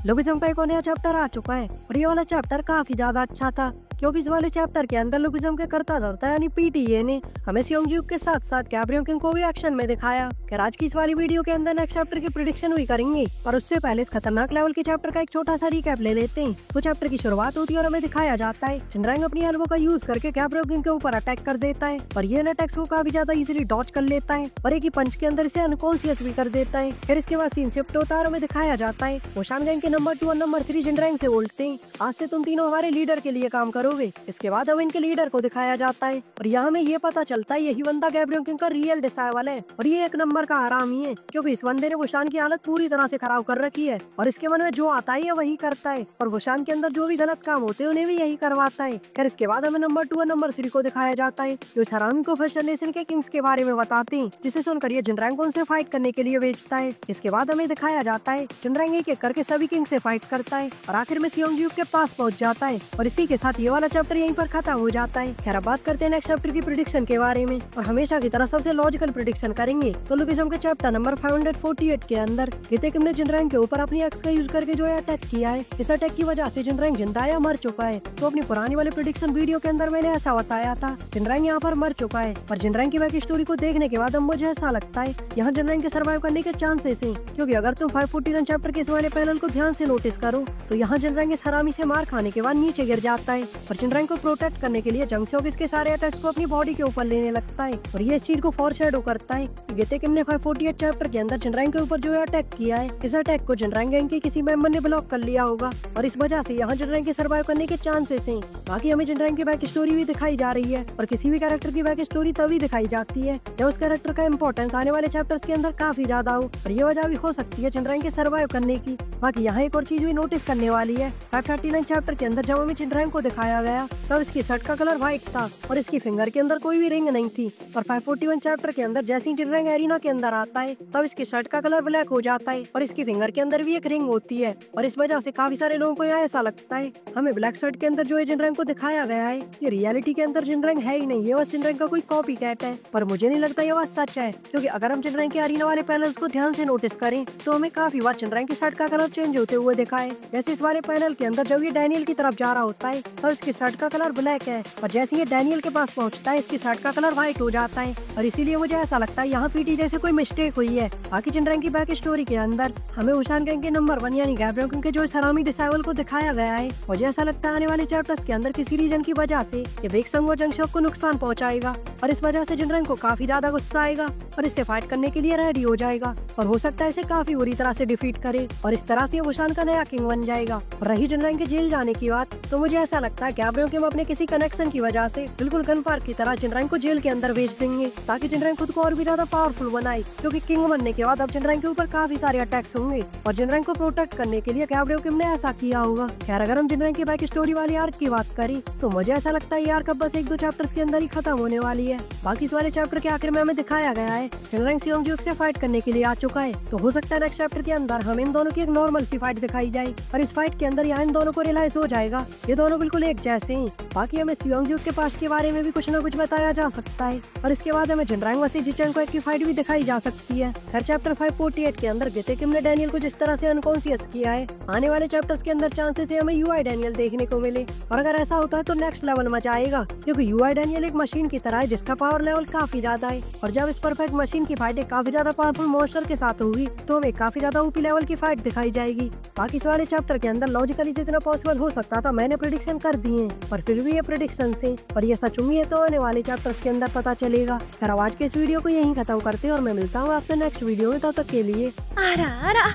लुगिज्म का एक और नया चैप्टर आ चुका है और ये वाला चैप्टर काफी ज्यादा अच्छा था, क्योंकि इस वाले चैप्टर के अंदर लुगिज्म के करता धरता यानी पीटीए ने हमें सियोंगजुक के साथ साथ गैब्रियो किंग को भी एक्शन में दिखाया। खैर आज की इस वाली वीडियो के अंदर नेक्स्ट चैप्टर की प्रेडिक्शन भी करेंगे, पर उससे पहले इस खतरनाक लेवल के चैप्टर का एक छोटा सा रिकैप ले लेते हैं। तो चैप्टर की शुरुआत होती है और हमें दिखाया जाता है जिनरैंग अपनी एल्बो का यूज करके गैब्रियो किंग के ऊपर अटैक कर देता है, पर ये अटैक्स को काफी ज्यादा इजीली डॉज कर लेता है और एक ही पंच के अंदर इसे अनकॉन्शियस भी कर देता है। फिर इसके बाद सीन शिफ्ट होता है और हमें दिखाया जाता है वो शान गैंग के नंबर 2 और नंबर 3 जिनरैंग से बोलते हैं, आज से तुम तीनों हमारे लीडर के लिए काम करोगे। इसके बाद अब इनके लीडर को दिखाया जाता है और यहाँ हमें ये पता चलता है यही बंदा गैब्रियो किंग का रियल डिसाइबल है और ये एक नंबर का हरामी है, क्योंकि इस बंदे ने वुशान की हालत पूरी तरह से खराब कर रखी है और इसके मन में जो आता है वही करता है और वुशान के अंदर जो भी गलत काम होते हैं उन्हें भी यही करवाता है। फिर इसके बाद हमें नंबर 2 और नंबर 3 को दिखाया जाता है जो इस हरामी को फर्स्ट जनरेशन के किंग्स के बारे में बताते हैं, जिसे सुनकर ये जिनरैंग को उनसे फाइट करने के लिए भेजता है। इसके बाद हमें दिखाया जाता है जिनरैंग एक एक करके सभी किंग से फाइट करता है और आखिर में सियोंगजुक के पास पहुंच जाता है और इसी के साथ ये वाला चैप्टर यहीं पर खत्म हो जाता है। खैर बात करते हैं नेक्स्ट चैप्टर की प्रेडिक्शन के बारे में और हमेशा की तरह सबसे लॉजिकल प्रेडिक्शन करेंगे। तो लुगिज्म के चैप्टर नंबर 548 के अंदर गिते किम ने जिनरैंग के ऊपर अपनी एक्स का यूज करके जो है अटैक किया है, इस अटैक की वजह से जिनरैंग जिंदा या मर चुका है। तो अपनी पुरानी वाली प्रेडिक्शन वीडियो के अंदर मैंने ऐसा बताया था जिनरैंग यहाँ पर मर चुका है, पर जिनरैंग की बैक स्टोरी को देखने के बाद अब मुझे ऐसा लगता है यहाँ जिनरैंग के सर्वाइव करने के चांसेस हैं, क्योंकि अगर तुम 549 चैप्टर के इस वाले पैनल को ध्यान से नोटिस करो तो यहाँ जिनरैंग इस हरामी से मार खाने के बाद नीचे गिर जाता है और जिनरैंग को प्रोटेक्ट करने के लिए जंग से इसके सारे अटैक्स को अपनी बॉडी के ऊपर लेने लगता है और ये इस चीज को फॉरशैडो करता है। गिते किम ने 548 चैप्टर के अंदर जिनरैंग के ऊपर जो है अटैक किया है, इस अटैक को जिनरैंग गैंग के किसी मेंबर ने ब्लॉक कर लिया होगा और इस वजह से यहाँ जिनरैंग के सर्वाइव करने के चांसेस हैं। बाकी हमें जिनरैंग की बैक स्टोरी भी दिखाई जा रही है और किसी भी कैरेक्टर की बैक स्टोरी तभी दिखाई जाती है जब उस कैरेक्टर का इम्पोर्टेंस आने वाले चैप्टर्स के अंदर काफी ज्यादा हो और ये वजह भी हो सकती है जिनरैंग के सर्वाइव करने की। बाकी यहाँ एक और चीज भी नोटिस करने वाली है, 539 चैप्टर के अंदर जब हमें जिनरैंग को दिखाया गया तब इसकी शर्ट का कलर व्हाइट था और इसकी फिंगर के अंदर कोई भी रिंग नहीं थी, पर 541 चैप्टर के अंदर जैसे ही जिनरैंग एरिना के अंदर आता है तब इसकी शर्ट का कलर ब्लैक हो जाता है और इसकी फिंगर के अंदर भी एक रिंग होती है और इस वजह से काफी सारे लोगों को यहाँ ऐसा लगता है हमें ब्लैक शर्ट के अंदर जो है जिनरैंग को दिखाया गया है ये रियलिटी के अंदर जिनरैंग है ही नहीं, ये बस जिनरैंग का कोई कॉपी कैट है। पर मुझे नहीं लगता ये बात सच है, क्योंकि अगर हम जिनरैंग के एरिना वाले पैनल्स को ध्यान से नोटिस करें तो हमें काफी बार जिनरैंग की शर्ट का कलर चेंज होते हुए देखा है। जैसे इस वाले पैनल के अंदर जब ये डैनियल की तरफ जा रहा होता है तब इसकी शर्ट का कलर ब्लैक है और जैसे ये डैनियल के पास पहुंचता है इसकी शर्ट का कलर व्हाइट हो जाता है और इसीलिए मुझे ऐसा लगता है यहाँ पीटी जैसे कोई मिस्टेक हुई है। बाकी जिनरैंग की बैक स्टोरी के अंदर हमें वुशान गैंग के नंबर 1 यानी गैब्रियो किंग के जो इस हरामी डिसाइबल को दिखाया गया है, मुझे ऐसा लगता है आने वाले चैप्टर्स के अंदर किसी रीजन की वजह से ये बिग संग और जंगशॉक को नुकसान पहुंचाएगा और इस वजह से जिनरैंग को काफी ज्यादा गुस्सा आएगा और इससे फाइट करने के लिए रेडी हो जाएगा और हो सकता है इसे काफी बुरी तरह से डिफीट करे और इस तरह से वुशान का नया किंग बन जाएगा। और रही जिनरैंग के जेल जाने की बात, तो मुझे ऐसा लगता है गैब्रियो किंग अपने किसी कनेक्शन की वजह से बिल्कुल गन पार्क की तरह जिनरैंग को जेल के अंदर भेज देंगे ताकि जिनरैंग खुद को और भी ज्यादा पावरफुल बनाए, क्योंकि किंग बनने के बाद अब जिनरैंग के ऊपर काफी सारे अटैक्स होंगे और जिनरैंग को प्रोटेक्ट करने के लिए गैब्रियो किंग ने ऐसा किया होगा। खैर अगर हम जिनरैंग की बैक स्टोरी वाली आर्क की बात करें तो मुझे ऐसा लगता है ये आर्क अब बस 1-2 चैप्टर्स के अंदर ही खत्म होने वाली है। बाकी इस वाले चैप्टर के आखिर में हमें दिखाया गया है जिनरैंग सियोंगजुक से फाइट करने के लिए आ चुका है, तो हो सकता है नेक्स्ट चैप्टर के अंदर हमें इन दोनों की एक नॉर्मल सी फाइट दिखाई जाए और इस फाइट के अंदर यहाँ इन दोनों को रियलाइज हो जाएगा ये दोनों बिल्कुल एक जैसे हैं। बाकी हमें सियोंगजुक के पास्ट के बारे में भी कुछ न कुछ बताया जा सकता है और इसके बाद हमें जिनरैंग वर्सेस जिचेंको की फाइट भी दिखाई जा सकती है। हर चैप्टर 548 के अंदर गिते किम ने डैनियल को जिस तरह से अनकॉन्शियस किया है, आने वाले चैप्टर्स के अंदर चांसेस है हमें यूआई डैनियल देखने को मिले और अगर ऐसा होता है तो नेक्स्ट लेवल मचा आएगा, क्योंकि यूआई डैनियल एक मशीन की तरह है जिसका पावर लेवल काफी ज्यादा है और जब इस परफेक्ट मशीन की फाइट काफी ज्यादा पावरफुल मॉन्स्टर के साथ होगी तो हमें काफी ज्यादा ओपी लेवल की फाइट दिखाई जाएगी। बाकी इस वाले चैप्टर के अंदर लॉजिकली जितना पॉसिबल हो सकता था मैंने प्रेडिक्शन कर दिए हैं, पर फिर भी ये प्रेडिक्शन है और ये सच हुई है तो आने वाले चैप्टर्स के अंदर पता चलेगा। खैर आज के इस वीडियो को यहीं खत्म करते हैं और मैं मिलता हूँ आपसे नेक्स्ट वीडियो में, तब तक के लिए सायोनारा।